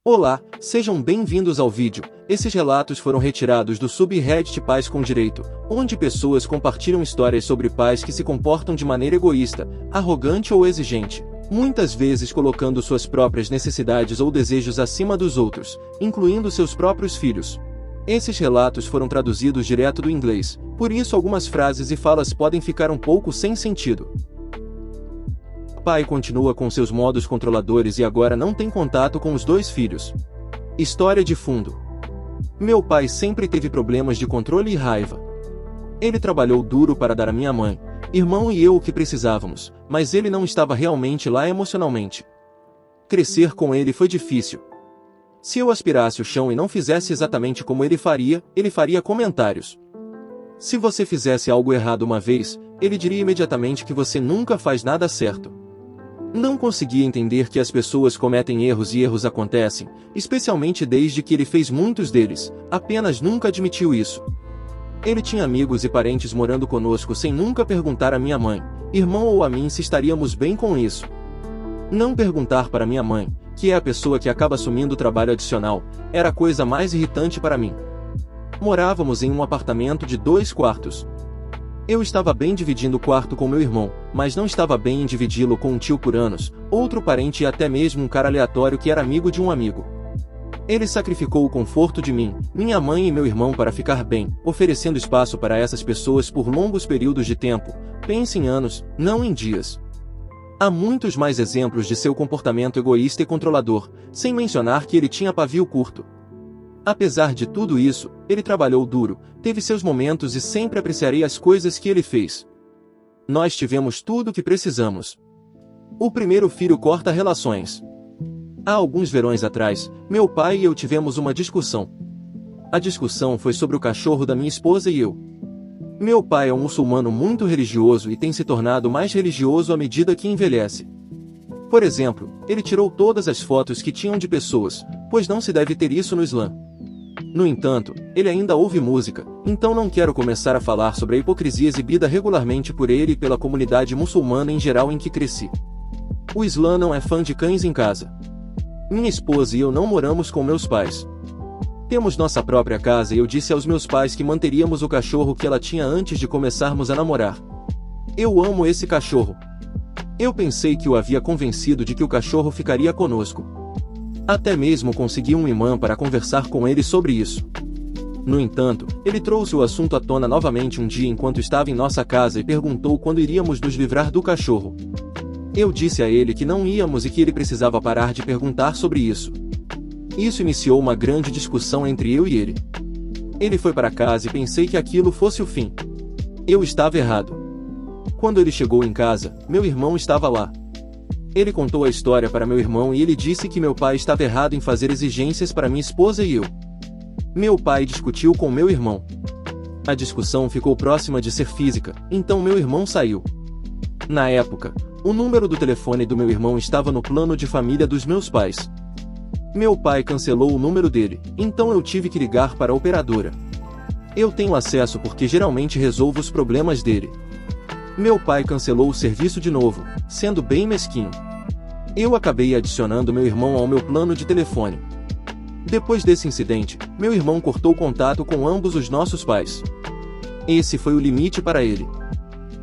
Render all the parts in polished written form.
Olá, sejam bem-vindos ao vídeo. Esses relatos foram retirados do subreddit Pais com Direito, onde pessoas compartilham histórias sobre pais que se comportam de maneira egoísta, arrogante ou exigente, muitas vezes colocando suas próprias necessidades ou desejos acima dos outros, incluindo seus próprios filhos. Esses relatos foram traduzidos direto do inglês, por isso algumas frases e falas podem ficar um pouco sem sentido. Pai continua com seus modos controladores e agora não tem contato com os dois filhos. História de fundo. Meu pai sempre teve problemas de controle e raiva. Ele trabalhou duro para dar a minha mãe, irmão e eu o que precisávamos, mas ele não estava realmente lá emocionalmente. Crescer com ele foi difícil. Se eu aspirasse o chão e não fizesse exatamente como ele faria comentários. Se você fizesse algo errado uma vez, ele diria imediatamente que você nunca faz nada certo. Não conseguia entender que as pessoas cometem erros e erros acontecem, especialmente desde que ele fez muitos deles, apenas nunca admitiu isso. Ele tinha amigos e parentes morando conosco sem nunca perguntar a minha mãe, irmão ou a mim se estaríamos bem com isso. Não perguntar para minha mãe, que é a pessoa que acaba assumindo o trabalho adicional, era a coisa mais irritante para mim. Morávamos em um apartamento de 2 quartos. Eu estava bem dividindo o quarto com meu irmão, mas não estava bem em dividi-lo com um tio por anos, outro parente e até mesmo um cara aleatório que era amigo de um amigo. Ele sacrificou o conforto de mim, minha mãe e meu irmão para ficar bem, oferecendo espaço para essas pessoas por longos períodos de tempo, pense em anos, não em dias. Há muitos mais exemplos de seu comportamento egoísta e controlador, sem mencionar que ele tinha pavio curto. Apesar de tudo isso, ele trabalhou duro, teve seus momentos e sempre apreciarei as coisas que ele fez. Nós tivemos tudo o que precisamos. O primeiro filho corta relações. Há alguns verões atrás, meu pai e eu tivemos uma discussão. A discussão foi sobre o cachorro da minha esposa e eu. Meu pai é um muçulmano muito religioso e tem se tornado mais religioso à medida que envelhece. Por exemplo, ele tirou todas as fotos que tinham de pessoas, pois não se deve ter isso no Islã. No entanto, ele ainda ouve música, então não quero começar a falar sobre a hipocrisia exibida regularmente por ele e pela comunidade muçulmana em geral em que cresci. O Islã não é fã de cães em casa. Minha esposa e eu não moramos com meus pais. Temos nossa própria casa e eu disse aos meus pais que manteríamos o cachorro que ela tinha antes de começarmos a namorar. Eu amo esse cachorro. Eu pensei que o havia convencido de que o cachorro ficaria conosco. Até mesmo consegui um imã para conversar com ele sobre isso. No entanto, ele trouxe o assunto à tona novamente um dia enquanto estava em nossa casa e perguntou quando iríamos nos livrar do cachorro. Eu disse a ele que não íamos e que ele precisava parar de perguntar sobre isso. Isso iniciou uma grande discussão entre eu e ele. Ele foi para casa e pensei que aquilo fosse o fim. Eu estava errado. Quando ele chegou em casa, meu irmão estava lá. Ele contou a história para meu irmão e ele disse que meu pai estava errado em fazer exigências para minha esposa e eu. Meu pai discutiu com meu irmão. A discussão ficou próxima de ser física, então meu irmão saiu. Na época, o número do telefone do meu irmão estava no plano de família dos meus pais. Meu pai cancelou o número dele, então eu tive que ligar para a operadora. Eu tenho acesso porque geralmente resolvo os problemas dele. Meu pai cancelou o serviço de novo, sendo bem mesquinho. Eu acabei adicionando meu irmão ao meu plano de telefone. Depois desse incidente, meu irmão cortou contato com ambos os nossos pais. Esse foi o limite para ele.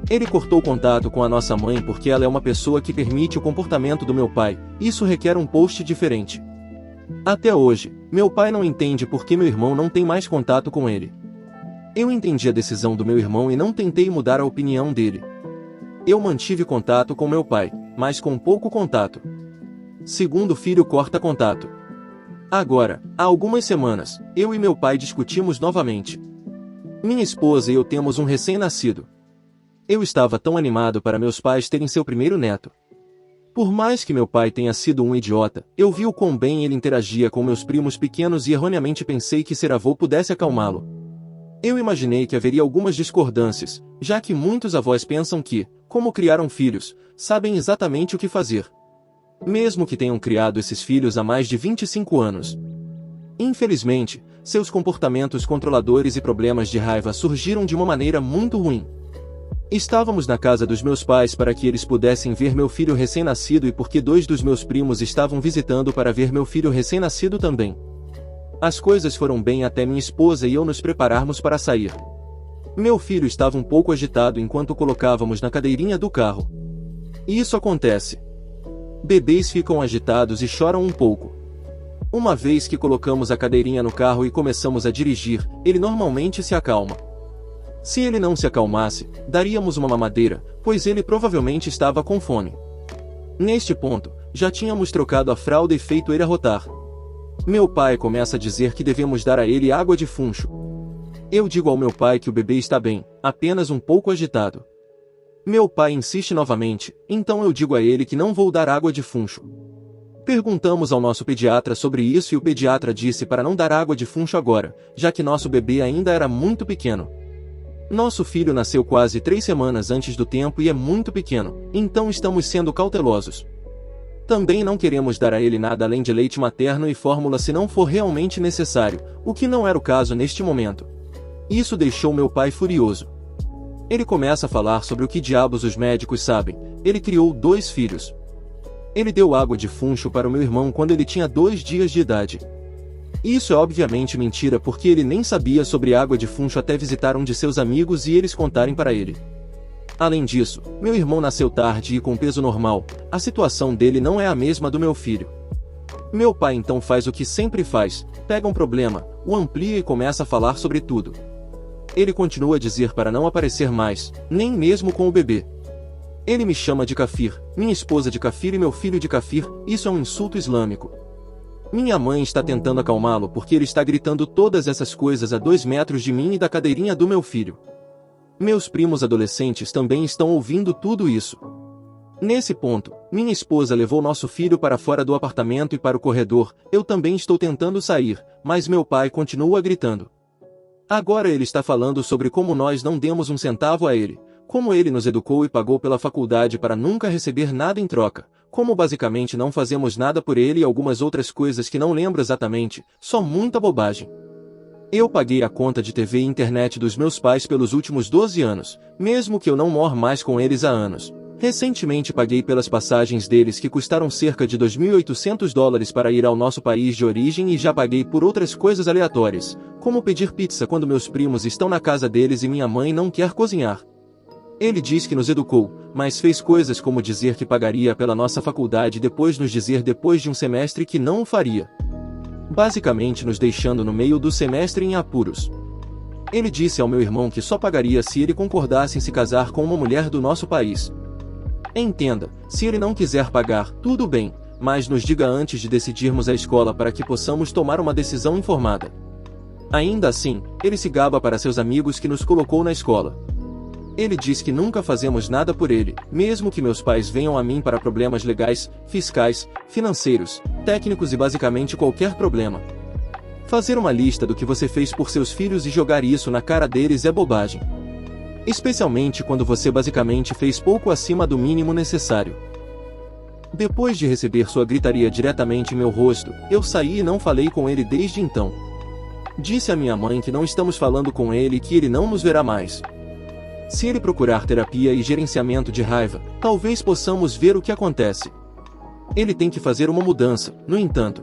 Ele cortou contato com a nossa mãe porque ela é uma pessoa que permite o comportamento do meu pai, isso requer um post diferente. Até hoje, meu pai não entende por que meu irmão não tem mais contato com ele. Eu entendi a decisão do meu irmão e não tentei mudar a opinião dele. Eu mantive contato com meu pai, mas com pouco contato. Segundo filho corta contato. Agora, há algumas semanas, eu e meu pai discutimos novamente. Minha esposa e eu temos um recém-nascido. Eu estava tão animado para meus pais terem seu primeiro neto. Por mais que meu pai tenha sido um idiota, eu vi o quão bem ele interagia com meus primos pequenos e erroneamente pensei que ser avô pudesse acalmá-lo. Eu imaginei que haveria algumas discordâncias, já que muitos avós pensam que, como criaram filhos, sabem exatamente o que fazer. Mesmo que tenham criado esses filhos há mais de 25 anos. Infelizmente, seus comportamentos controladores e problemas de raiva surgiram de uma maneira muito ruim. Estávamos na casa dos meus pais para que eles pudessem ver meu filho recém-nascido e porque 2 dos meus primos estavam visitando para ver meu filho recém-nascido também. As coisas foram bem até minha esposa e eu nos prepararmos para sair. Meu filho estava um pouco agitado enquanto o colocávamos na cadeirinha do carro. E isso acontece. Bebês ficam agitados e choram um pouco. Uma vez que colocamos a cadeirinha no carro e começamos a dirigir, ele normalmente se acalma. Se ele não se acalmasse, daríamos uma mamadeira, pois ele provavelmente estava com fome. Neste ponto, já tínhamos trocado a fralda e feito ele arrotar. Meu pai começa a dizer que devemos dar a ele água de funcho. Eu digo ao meu pai que o bebê está bem, apenas um pouco agitado. Meu pai insiste novamente, então eu digo a ele que não vou dar água de funcho. Perguntamos ao nosso pediatra sobre isso e o pediatra disse para não dar água de funcho agora, já que nosso bebê ainda era muito pequeno. Nosso filho nasceu quase 3 semanas antes do tempo e é muito pequeno, então estamos sendo cautelosos. Também não queremos dar a ele nada além de leite materno e fórmula se não for realmente necessário, o que não era o caso neste momento. Isso deixou meu pai furioso. Ele começa a falar sobre o que diabos os médicos sabem. Ele criou 2 filhos. Ele deu água de funcho para o meu irmão quando ele tinha 2 dias de idade. Isso é obviamente mentira porque ele nem sabia sobre água de funcho até visitar um de seus amigos e eles contarem para ele. Além disso, meu irmão nasceu tarde e com peso normal, a situação dele não é a mesma do meu filho. Meu pai então faz o que sempre faz, pega um problema, o amplia e começa a falar sobre tudo. Ele continua a dizer para não aparecer mais, nem mesmo com o bebê. Ele me chama de kafir, minha esposa de kafir e meu filho de kafir, isso é um insulto islâmico. Minha mãe está tentando acalmá-lo porque ele está gritando todas essas coisas a 2 metros de mim e da cadeirinha do meu filho. Meus primos adolescentes também estão ouvindo tudo isso. Nesse ponto, minha esposa levou nosso filho para fora do apartamento e para o corredor, eu também estou tentando sair, mas meu pai continua gritando. Agora ele está falando sobre como nós não demos um centavo a ele, como ele nos educou e pagou pela faculdade para nunca receber nada em troca, como basicamente não fazemos nada por ele e algumas outras coisas que não lembro exatamente, só muita bobagem. Eu paguei a conta de TV e internet dos meus pais pelos últimos 12 anos, mesmo que eu não moro mais com eles há anos. Recentemente paguei pelas passagens deles que custaram cerca de $2.800 para ir ao nosso país de origem e já paguei por outras coisas aleatórias, como pedir pizza quando meus primos estão na casa deles e minha mãe não quer cozinhar. Ele diz que nos educou, mas fez coisas como dizer que pagaria pela nossa faculdade e depois nos dizer depois de um semestre que não o faria. Basicamente nos deixando no meio do semestre em apuros. Ele disse ao meu irmão que só pagaria se ele concordasse em se casar com uma mulher do nosso país. Entenda, se ele não quiser pagar, tudo bem, mas nos diga antes de decidirmos a escola para que possamos tomar uma decisão informada. Ainda assim, ele se gaba para seus amigos que nos colocou na escola. Ele diz que nunca fazemos nada por ele, mesmo que meus pais venham a mim para problemas legais, fiscais, financeiros, técnicos e basicamente qualquer problema. Fazer uma lista do que você fez por seus filhos e jogar isso na cara deles é bobagem. Especialmente quando você basicamente fez pouco acima do mínimo necessário. Depois de receber sua gritaria diretamente em meu rosto, eu saí e não falei com ele desde então. Disse à minha mãe que não estamos falando com ele e que ele não nos verá mais. Se ele procurar terapia e gerenciamento de raiva, talvez possamos ver o que acontece. Ele tem que fazer uma mudança, no entanto.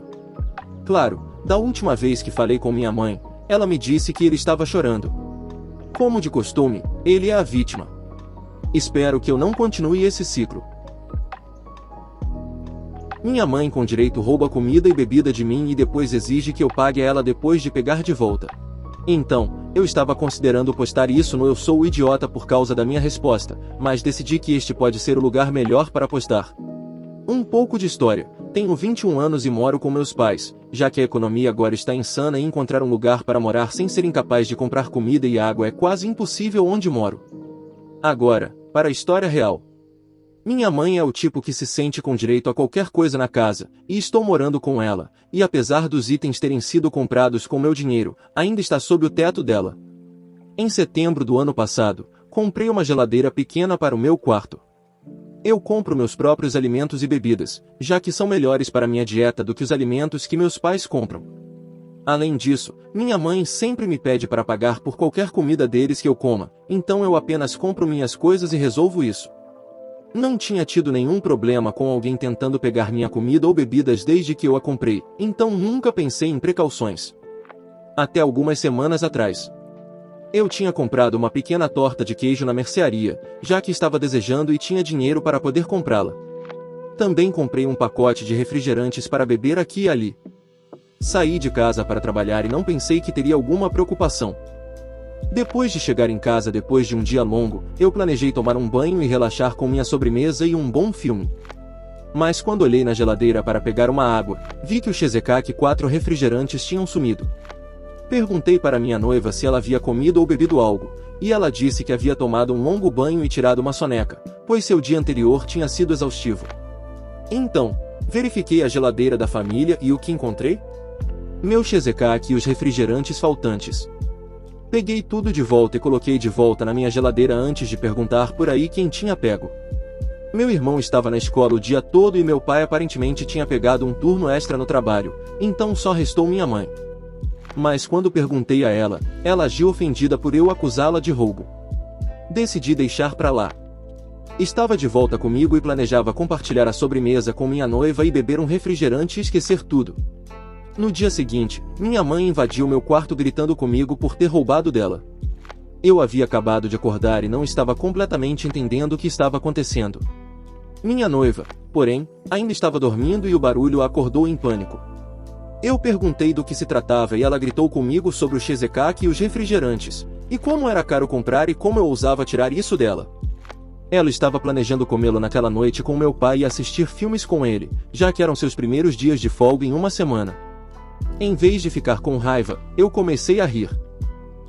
Claro, da última vez que falei com minha mãe, ela me disse que ele estava chorando. Como de costume, ele é a vítima. Espero que eu não continue esse ciclo. Minha mãe com direito rouba comida e bebida de mim e depois exige que eu pague a ela depois de pegar de volta. Então, eu estava considerando postar isso no Eu Sou o Idiota por causa da minha resposta, mas decidi que este pode ser o lugar melhor para postar. Um pouco de história. Tenho 21 anos e moro com meus pais, já que a economia agora está insana e encontrar um lugar para morar sem ser incapaz de comprar comida e água é quase impossível onde moro. Agora, para a história real. Minha mãe é o tipo que se sente com direito a qualquer coisa na casa, e estou morando com ela, e apesar dos itens terem sido comprados com meu dinheiro, ainda está sob o teto dela. Em setembro do ano passado, comprei uma geladeira pequena para o meu quarto. Eu compro meus próprios alimentos e bebidas, já que são melhores para minha dieta do que os alimentos que meus pais compram. Além disso, minha mãe sempre me pede para pagar por qualquer comida deles que eu coma, então eu apenas compro minhas coisas e resolvo isso. Não tinha tido nenhum problema com alguém tentando pegar minha comida ou bebidas desde que eu a comprei, então nunca pensei em precauções. Até algumas semanas atrás. Eu tinha comprado uma pequena torta de queijo na mercearia, já que estava desejando e tinha dinheiro para poder comprá-la. Também comprei um pacote de refrigerantes para beber aqui e ali. Saí de casa para trabalhar e não pensei que teria alguma preocupação. Depois de chegar em casa depois de um dia longo, eu planejei tomar um banho e relaxar com minha sobremesa e um bom filme. Mas quando olhei na geladeira para pegar uma água, vi que o Shezekaki 4 refrigerantes tinham sumido. Perguntei para minha noiva se ela havia comido ou bebido algo, e ela disse que havia tomado um longo banho e tirado uma soneca, pois seu dia anterior tinha sido exaustivo. Então, verifiquei a geladeira da família e o que encontrei? Meu Shezekaki e os refrigerantes faltantes. Peguei tudo de volta e coloquei de volta na minha geladeira antes de perguntar por aí quem tinha pego. Meu irmão estava na escola o dia todo e meu pai aparentemente tinha pegado um turno extra no trabalho, então só restou minha mãe. Mas quando perguntei a ela, ela agiu ofendida por eu acusá-la de roubo. Decidi deixar pra lá. Estava de volta comigo e planejava compartilhar a sobremesa com minha noiva e beber um refrigerante e esquecer tudo. No dia seguinte, minha mãe invadiu meu quarto gritando comigo por ter roubado dela. Eu havia acabado de acordar e não estava completamente entendendo o que estava acontecendo. Minha noiva, porém, ainda estava dormindo e o barulho a acordou em pânico. Eu perguntei do que se tratava e ela gritou comigo sobre o Shezekaki e os refrigerantes, e como era caro comprar e como eu ousava tirar isso dela. Ela estava planejando comê-lo naquela noite com meu pai e assistir filmes com ele, já que eram seus primeiros dias de folga em uma semana. Em vez de ficar com raiva, eu comecei a rir.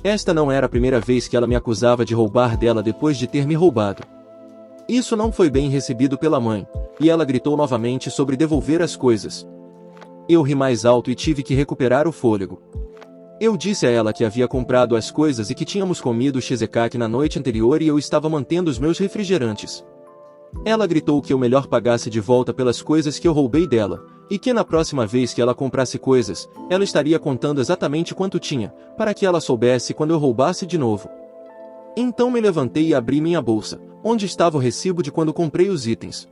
Esta não era a primeira vez que ela me acusava de roubar dela depois de ter me roubado. Isso não foi bem recebido pela mãe, e ela gritou novamente sobre devolver as coisas. Eu ri mais alto e tive que recuperar o fôlego. Eu disse a ela que havia comprado as coisas e que tínhamos comido Shezekaki na noite anterior e eu estava mantendo os meus refrigerantes. Ela gritou que eu melhor pagasse de volta pelas coisas que eu roubei dela, e que na próxima vez que ela comprasse coisas, ela estaria contando exatamente quanto tinha, para que ela soubesse quando eu roubasse de novo. Então me levantei e abri minha bolsa, onde estava o recibo de quando comprei os itens.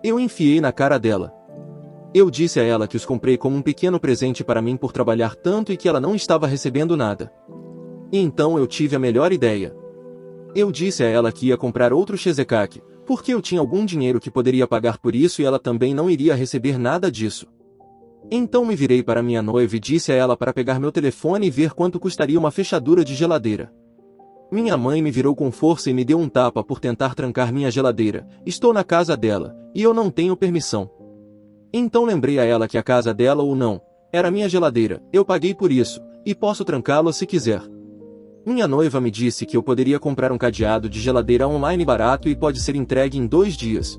Eu enfiei na cara dela. Eu disse a ela que os comprei como um pequeno presente para mim por trabalhar tanto e que ela não estava recebendo nada. E então eu tive a melhor ideia. Eu disse a ela que ia comprar outro Shezekaki, porque eu tinha algum dinheiro que poderia pagar por isso e ela também não iria receber nada disso. Então me virei para minha noiva e disse a ela para pegar meu telefone e ver quanto custaria uma fechadura de geladeira. Minha mãe me virou com força e me deu um tapa por tentar trancar minha geladeira. Estou na casa dela, e eu não tenho permissão. Então lembrei a ela que a casa dela ou não, era minha geladeira, eu paguei por isso, e posso trancá-la se quiser. Minha noiva me disse que eu poderia comprar um cadeado de geladeira online barato e pode ser entregue em 2 dias.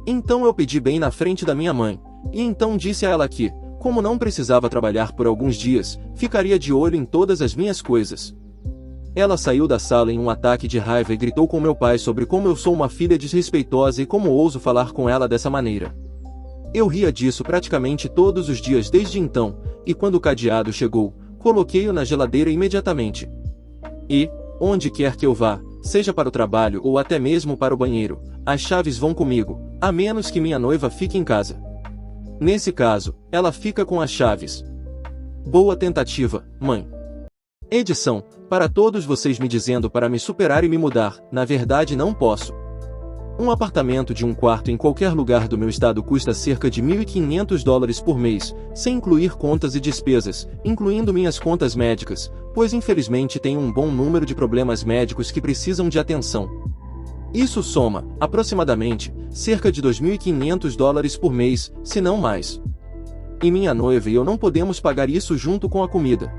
Então eu pedi bem na frente da minha mãe, e então disse a ela que, como não precisava trabalhar por alguns dias, ficaria de olho em todas as minhas coisas. Ela saiu da sala em um ataque de raiva e gritou com meu pai sobre como eu sou uma filha desrespeitosa e como ouso falar com ela dessa maneira. Eu ria disso praticamente todos os dias desde então, e quando o cadeado chegou, coloquei-o na geladeira imediatamente. E, onde quer que eu vá, seja para o trabalho ou até mesmo para o banheiro, as chaves vão comigo, a menos que minha noiva fique em casa. Nesse caso, ela fica com as chaves. Boa tentativa, mãe. Edição, para todos vocês me dizendo para me superar e me mudar, na verdade não posso. Um apartamento de um quarto em qualquer lugar do meu estado custa cerca de $1.500 por mês, sem incluir contas e despesas, incluindo minhas contas médicas, pois infelizmente tenho um bom número de problemas médicos que precisam de atenção. Isso soma, aproximadamente, cerca de $2.500 por mês, se não mais. E minha noiva e eu não podemos pagar isso junto com a comida.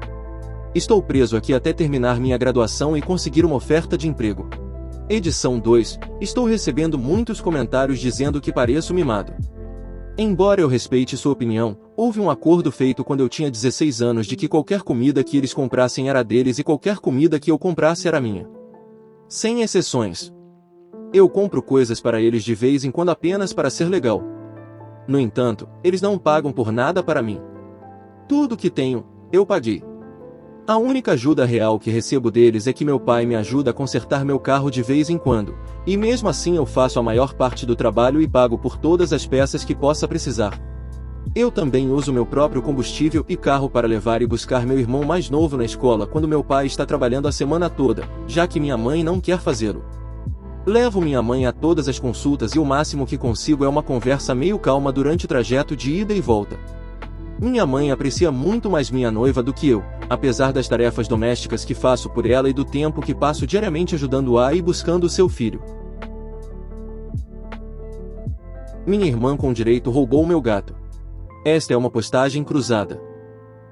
Estou preso aqui até terminar minha graduação e conseguir uma oferta de emprego. Edição 2, estou recebendo muitos comentários dizendo que pareço mimado. Embora eu respeite sua opinião, houve um acordo feito quando eu tinha 16 anos de que qualquer comida que eles comprassem era deles e qualquer comida que eu comprasse era minha. Sem exceções. Eu compro coisas para eles de vez em quando apenas para ser legal. No entanto, eles não pagam por nada para mim. Tudo que tenho, eu paguei. A única ajuda real que recebo deles é que meu pai me ajuda a consertar meu carro de vez em quando, e mesmo assim eu faço a maior parte do trabalho e pago por todas as peças que possa precisar. Eu também uso meu próprio combustível e carro para levar e buscar meu irmão mais novo na escola quando meu pai está trabalhando a semana toda, já que minha mãe não quer fazê-lo. Levo minha mãe a todas as consultas e o máximo que consigo é uma conversa meio calma durante o trajeto de ida e volta. Minha mãe aprecia muito mais minha noiva do que eu, apesar das tarefas domésticas que faço por ela e do tempo que passo diariamente ajudando-a e buscando seu filho. Minha irmã com direito roubou meu gato. Esta é uma postagem cruzada.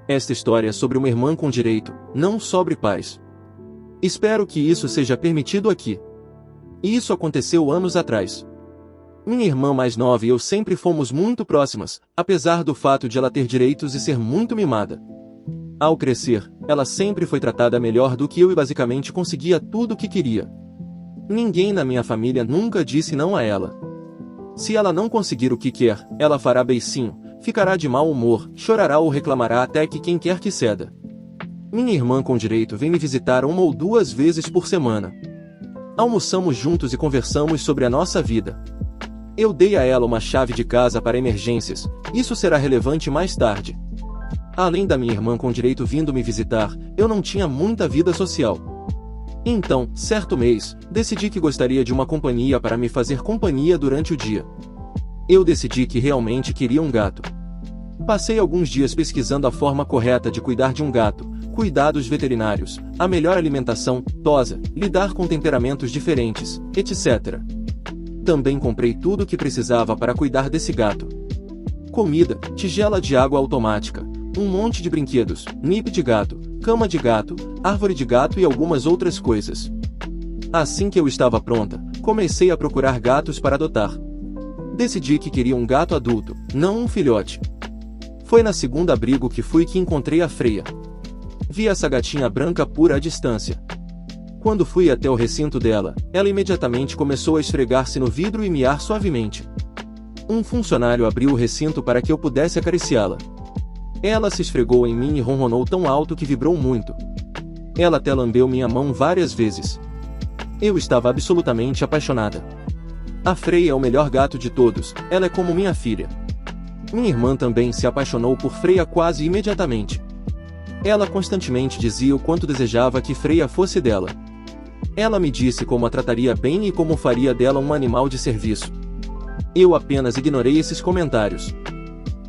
Esta história é sobre uma irmã com direito, não sobre pais. Espero que isso seja permitido aqui. Isso aconteceu anos atrás. Minha irmã mais nova e eu sempre fomos muito próximas, apesar do fato de ela ter direitos e ser muito mimada. Ao crescer, ela sempre foi tratada melhor do que eu e basicamente conseguia tudo o que queria. Ninguém na minha família nunca disse não a ela. Se ela não conseguir o que quer, ela fará beicinho, ficará de mau humor, chorará ou reclamará até que quem quer que ceda. Minha irmã com direito vem me visitar 1 ou 2 vezes por semana. Almoçamos juntos e conversamos sobre a nossa vida. Eu dei a ela uma chave de casa para emergências, isso será relevante mais tarde. Além da minha irmã com direito vindo me visitar, eu não tinha muita vida social. Então, certo mês, decidi que gostaria de uma companhia para me fazer companhia durante o dia. Eu decidi que realmente queria um gato. Passei alguns dias pesquisando a forma correta de cuidar de um gato, cuidados veterinários, a melhor alimentação, tosa, lidar com temperamentos diferentes, etc. Também comprei tudo o que precisava para cuidar desse gato. Comida, tigela de água automática, um monte de brinquedos, nip de gato, cama de gato, árvore de gato e algumas outras coisas. Assim que eu estava pronta, comecei a procurar gatos para adotar. Decidi que queria um gato adulto, não um filhote. Foi na segunda abrigo que fui que encontrei a Freia. Vi essa gatinha branca pura à distância. Quando fui até o recinto dela, ela imediatamente começou a esfregar-se no vidro e miar suavemente. Um funcionário abriu o recinto para que eu pudesse acariciá-la. Ela se esfregou em mim e ronronou tão alto que vibrou muito. Ela até lambeu minha mão várias vezes. Eu estava absolutamente apaixonada. A Freia é o melhor gato de todos, ela é como minha filha. Minha irmã também se apaixonou por Freia quase imediatamente. Ela constantemente dizia o quanto desejava que Freia fosse dela. Ela me disse como a trataria bem e como faria dela um animal de serviço. Eu apenas ignorei esses comentários.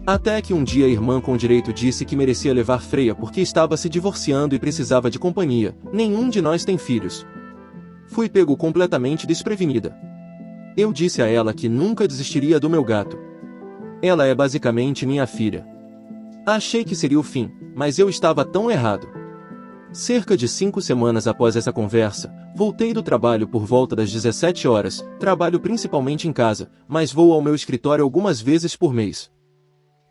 Até que um dia a irmã com direito disse que merecia levar Freia porque estava se divorciando e precisava de companhia. Nenhum de nós tem filhos. Fui pego completamente desprevenida. Eu disse a ela que nunca desistiria do meu gato. Ela é basicamente minha filha. Achei que seria o fim, mas eu estava tão errado. Cerca de 5 semanas após essa conversa, voltei do trabalho por volta das 17 horas, trabalho principalmente em casa, mas vou ao meu escritório algumas vezes por mês.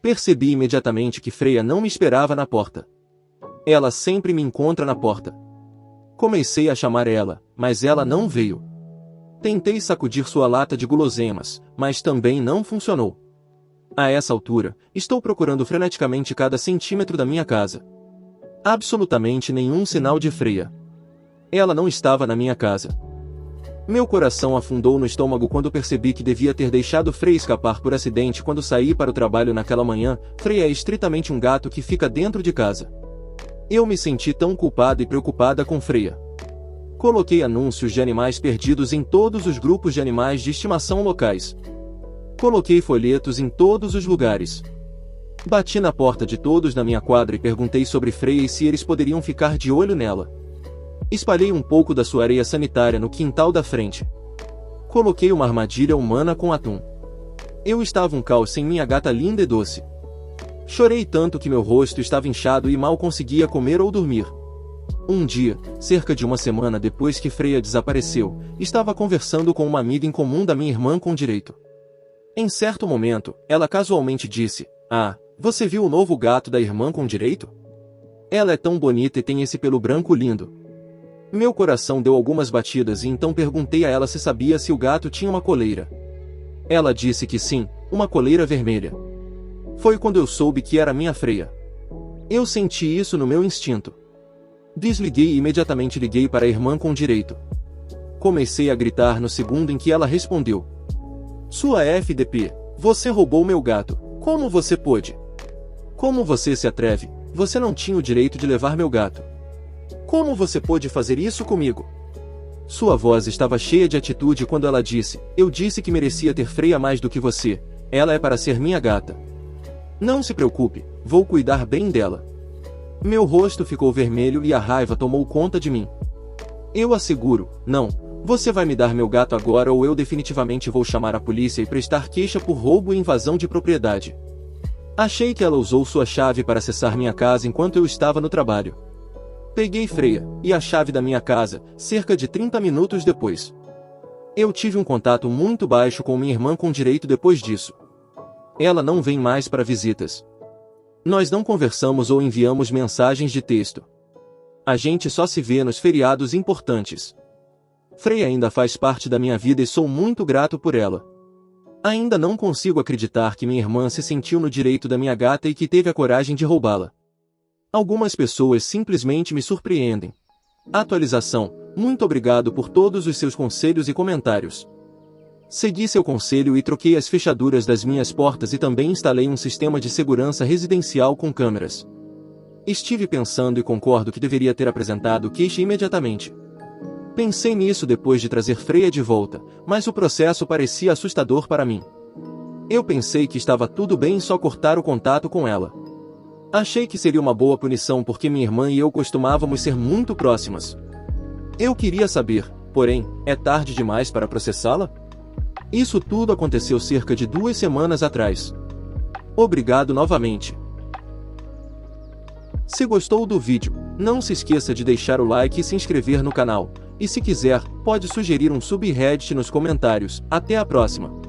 Percebi imediatamente que Freia não me esperava na porta. Ela sempre me encontra na porta. Comecei a chamar ela, mas ela não veio. Tentei sacudir sua lata de guloseimas, mas também não funcionou. A essa altura, estou procurando freneticamente cada centímetro da minha casa. Absolutamente nenhum sinal de Freia. Ela não estava na minha casa. Meu coração afundou no estômago quando percebi que devia ter deixado Freia escapar por acidente quando saí para o trabalho naquela manhã. Freia é estritamente um gato que fica dentro de casa. Eu me senti tão culpada e preocupada com Freia. Coloquei anúncios de animais perdidos em todos os grupos de animais de estimação locais. Coloquei folhetos em todos os lugares. Bati na porta de todos na minha quadra e perguntei sobre Freia e se eles poderiam ficar de olho nela. Espalhei um pouco da sua areia sanitária no quintal da frente. Coloquei uma armadilha humana com atum. Eu estava um caos sem minha gata linda e doce. Chorei tanto que meu rosto estava inchado e mal conseguia comer ou dormir. Um dia, cerca de uma semana depois que Freia desapareceu, estava conversando com uma amiga em comum da minha irmã com direito. Em certo momento, ela casualmente disse: "Ah, você viu o novo gato da irmã com direito? Ela é tão bonita e tem esse pelo branco lindo." Meu coração deu algumas batidas e então perguntei a ela se sabia se o gato tinha uma coleira. Ela disse que sim, uma coleira vermelha. Foi quando eu soube que era minha Freia. Eu senti isso no meu instinto. Desliguei e imediatamente liguei para a irmã com direito. Comecei a gritar no segundo em que ela respondeu. Sua FDP, você roubou meu gato. Como você pôde? Como você se atreve? Você não tinha o direito de levar meu gato. Como você pôde fazer isso comigo? Sua voz estava cheia de atitude quando ela disse, eu disse que merecia ter Freia mais do que você. Ela é para ser minha gata. Não se preocupe, vou cuidar bem dela. Meu rosto ficou vermelho e a raiva tomou conta de mim. Eu asseguro, não, você vai me dar meu gato agora ou eu definitivamente vou chamar a polícia e prestar queixa por roubo e invasão de propriedade. Achei que ela usou sua chave para acessar minha casa enquanto eu estava no trabalho. Peguei Freia e a chave da minha casa, cerca de 30 minutos depois. Eu tive um contato muito baixo com minha irmã com direito depois disso. Ela não vem mais para visitas. Nós não conversamos ou enviamos mensagens de texto. A gente só se vê nos feriados importantes. Freia ainda faz parte da minha vida e sou muito grato por ela. Ainda não consigo acreditar que minha irmã se sentiu no direito da minha gata e que teve a coragem de roubá-la. Algumas pessoas simplesmente me surpreendem. Atualização: muito obrigado por todos os seus conselhos e comentários. Segui seu conselho e troquei as fechaduras das minhas portas e também instalei um sistema de segurança residencial com câmeras. Estive pensando e concordo que deveria ter apresentado queixa imediatamente. Pensei nisso depois de trazer Freia de volta, mas o processo parecia assustador para mim. Eu pensei que estava tudo bem só cortar o contato com ela. Achei que seria uma boa punição porque minha irmã e eu costumávamos ser muito próximas. Eu queria saber, porém, é tarde demais para processá-la? Isso tudo aconteceu cerca de 2 semanas atrás. Obrigado novamente. Se gostou do vídeo, não se esqueça de deixar o like e se inscrever no canal. E se quiser, pode sugerir um subreddit nos comentários. Até a próxima!